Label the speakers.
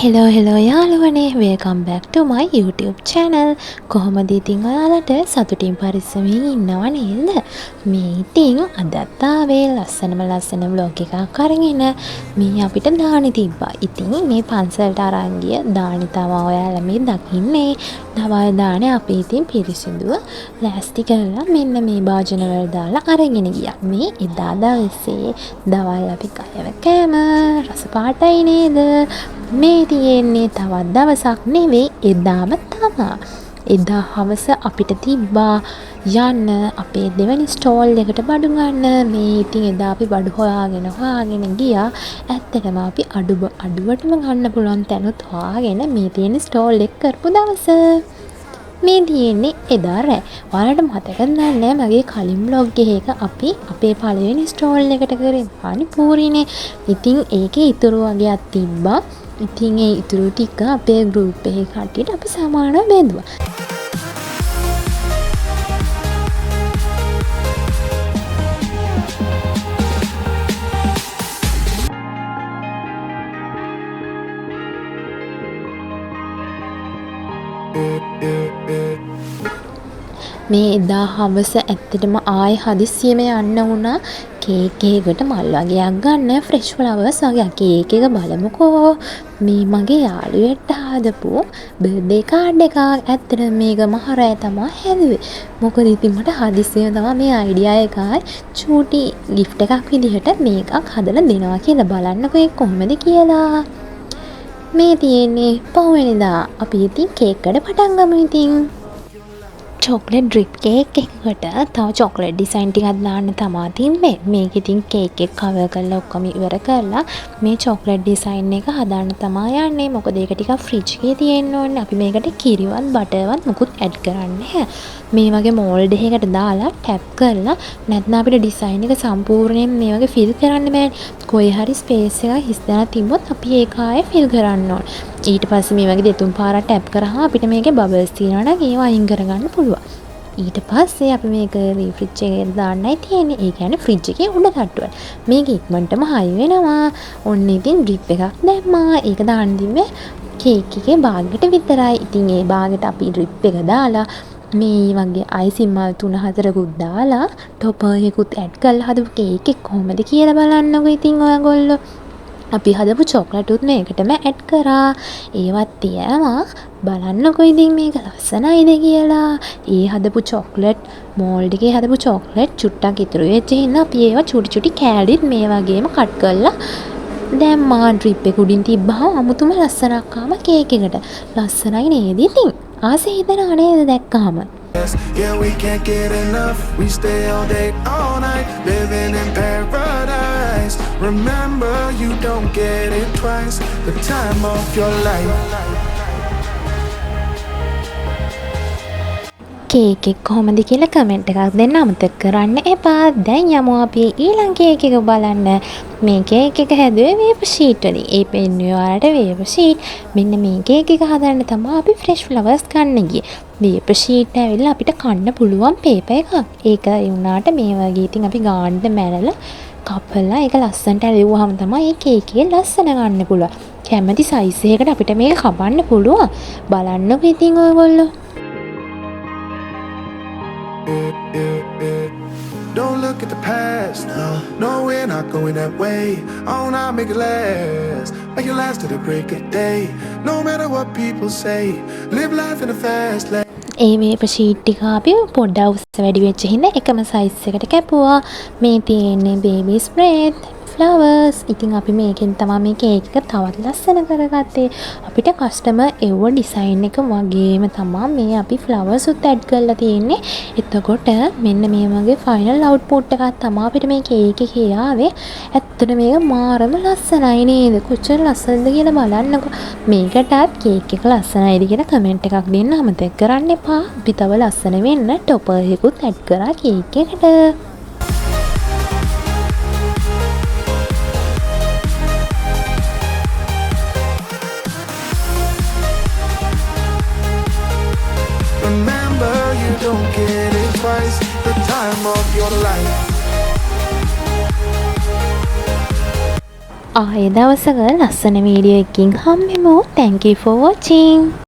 Speaker 1: Hello යාළුවනේ, welcome back ටු මයි YouTube channel. කොහොමද ඉතින් ඔයාලට සතුටින් පරිස්සමින් ඉන්නව නේද? මේ ඉතින් අදත් ආවේ ලස්සන vlog එකක් අරගෙන. මේ අපිට දානි තිබ්බා. ඉතින් මේ පන්සලට අරන් ගිය දානි තමයි ඔයාලා මේ දකින්නේ. දවල් දානේ අපි ඉතින් පිරිසිදුව ලෑස්ති කරලා මෙන්න මේ භාජන වල දාලා අරගෙන ගියා. මේ එදා දවසේ දවල් අපි කයව කෑම රස පාටයි නේද? මේ තියෙන්නේ තවත් දවසක් නෙවෙයි, එදාම තමා. එදා හවස අපිට තිබ්බා යන්න අපේ දෙවැනි ස්ටෝල් එකට බඩු ගන්න. මේ ඉතින් එදා අපි බඩු හොයාගෙන ගියා. ඇත්තටම අපි අඩුවටම ගන්න පුළුවන් තැනුත් හොයාගෙන මේ තියෙන ස්ටෝල් එක කරපු දවස. මේ තියෙන්නේ එදා රෑ. ඔයාලට මතකද නැහැ මගේ කලින් vlog එකක අපි අපේ පළවෙනි ස්ටෝල් එකට කරේ පානිපූරිනේ. ඉතින් ඒකේ ඉතුරු වගේක් තිබ්බා. ඉතින් ඒ ඉතුරු ටික අපේ ගෲප් එකේ කට්ටියට අපි සමානව බෙදුවා. මේ එදා හවස ඇත්තටම ආයෙ හදිස්සියෙම යන්න වුණා කේක් එකකට මල් වගේක් ගන්න, ෆ්‍රෙෂ් ෆ්ලවර්ස් වගේ. කේක් එක බලමුකෝ. මේ මගේ යාළුවෙක්ට හදපු බර්ත්ඩේ කාඩ් එකක්. ඇත්තටම මේක මහ රෑ තමයි හැදුවේ. මොකද ඉතින් මට හදිස්සියෙම තමයි මේ අයිඩියා එකයි චූටි gift එකක් විදිහට මේකක් හදලා දෙනවා කියලා. බලන්නකෝ ඒක කොහොමද කියලා. මේ තියෙන්නේ පහුවෙනිදා. අපි ඉතින් කේක් කඩ පටන් ගමු ඉතින්. චොක්ලට් ඩ්‍රිප් කේක් එකකට තව චොක්ලට් ඩිසයින් ටිකක් දාන්න තමයි තින්නේ. මේක ඉතින් කේක් එක කවර් කරලා ඔක්කොම ඉවර කරලා මේ චොක්ලට් ඩිසයින් එක හදාන්න තමයි යන්නේ. මොකද ඒක ටිකක් ෆ්‍රිජ් එකේ තියෙන්න ඕනේ. අපි මේකට කිරිවත් බටර්වත් මුකුත් ඇඩ් කරන්නේ නැහැ. මේ වගේ මෝල්ඩ් එකකට දාලා ටැප් කරලා නැත්නම් අපිට ඩිසයින් එක සම්පූර්ණයෙන් මේ වගේ ෆිල් කරන්න බෑනේ. කොයි හරි ස්පේස් එකක් හිස්දලා තිබ්බොත් අපි ඒක ආයේ ෆිල් කරන්න ඕනේ. ඊට පස්සේ මේ වගේ දෙතුන් පාරක් ටැප් කරාම අපිට මේකේ බබල්ස් තියෙනවා නම් ඒවා අයින් කරගන්න පුළුවන්. ඊට පස්සේ අපි මේක රීෆ්‍රිජ් එකේ දාන්නයි තියෙන්නේ. ඒ කියන්නේ ෆ්‍රිජ් එකේ උඩ තට්ටුවල. මේක ඉක්මනටම හයි වෙනවා. ඔන්න ඉතින් ඩ්‍රිප් එකක් දැම්මා. ඒක දාන්න තිබ්බේ කේක් එකේ බාගයට විතරයි. ඉතින් ඒ බාගයට අපි ඩ්‍රිප් එක දාලා මේ වගේ අයිසින් මල් 3-4කුත් දාලා ටොපර් එකකුත් ඇඩ් කරලා හදපු කේක් එක කොහොමද කියලා බලන්නකෝ ඉතින් ඔයගොල්ලෝ. අපි හදපු චොක්ලට් උත් මේකටම ඇඩ් කරා. ඒවත් තියනවා. බලන්නකෝ ඉතින් මේක ලස්සනයිද කියලා. ඒ හදපු චොක්ලට් මෝල්ඩ් එකේ හදපු චොක්ලට් චුට්ටක් ඉතුරු වෙච්ච හින්දා අපි ඒවා චුටි කෑලිත් මේ වගේම කට් කරලා දැම්මා. ඩ්‍රිප් එක උඩින් තිබ්බහම අමුතුම ලස්සනක් ආම කේක් එකට. ලස්සනයි නේද ඉතින්? ආසෙ හිතෙනව නේද දැක්කහම?
Speaker 2: Yeah, we can't get enough. We stay all day, all night, living in paradise. Remember, you don't get it twice. The time of your life.
Speaker 1: Cake එක කොහොමද කියලා කමෙන්ට් එකක් දෙන්න අමතක කරන්න එපා. දැන් යමු අපි ඊළඟ කේක් එක බලන්න. මේ කේක් එක හැදුවේ වේපර් ෂීට් වලින්. ඒ පෙන්නුවේ ඔයාලට වේපර් ෂීට්. මෙන්න මේ කේක් එක හදන්න තමයි අපි ෆ්‍රෙෂ් ෆ්ලවර්ස් ගන්න ගියේ. වේපර් ෂීට් ඇවිල්ලා අපිට කන්න පුළුවන් පේපර් එකක්. ඒක ඒ වුණාට මේ වගේ ඉතින් අපි ගානට මැරලා කපලා ඒක ලස්සනට ඇලුවාම තමයි මේ කේක් එකේ ලස්සන ගන්න පුළුවන්. කැමති සයිස් එකකට අපිට මේක කපන්න පුළුවන්. බලන්නකෝ ඉතින් ඔයගොල්ලෝ.
Speaker 2: Don't look at the past, no, we're not going that way. Oh, now make it last, make it last to the break of day. No matter what people say, live life in a fast lane.
Speaker 1: ඒ vapour sheet ටික අපි පොඩ්ඩක් උස්ස වැඩි වෙච්ච හින්දා එකම size එකට කැපුවා. මේ තියෙන්නේ බේබීස් බ්‍රෙඩ් ෆ්ලවර්ස්. ඉතින් අපි මේකෙන් තමයි මේ කේක් එක තවත් ලස්සන කරගත්තේ. අපිට කස්ටමර් එව්ව ඩිසයින් එක වගේම තමයි මේ අපි ෆ්ලවර්ස් උත් ඇඩ් කරලා තියෙන්නේ. එතකොට මෙන්න මේ වගේ ෆයිනල් අවුට්පුට් එකක් තමයි අපිට මේ කේක් එකේ ආවේ. ඇත්තට මේක මාරම ලස්සනයි නේද? කොච්චර ලස්සනද කියලා බලන්නකෝ. මේකටත් කේක් එක ලස්සනයිද කියලා කමෙන්ට් එකක් දෙන්න අමතක කරන්න එපා. අපි තව ලස්සන වෙන්න ටොපර් එකකුත් ඇඩ් කරා කේක් එකට.
Speaker 2: Remember, you don't get it twice. The time of your life.
Speaker 1: ආයෙ දවසක ලස්සන වීඩියෝ එකකින් හම්බෙමු. Thank you for watching.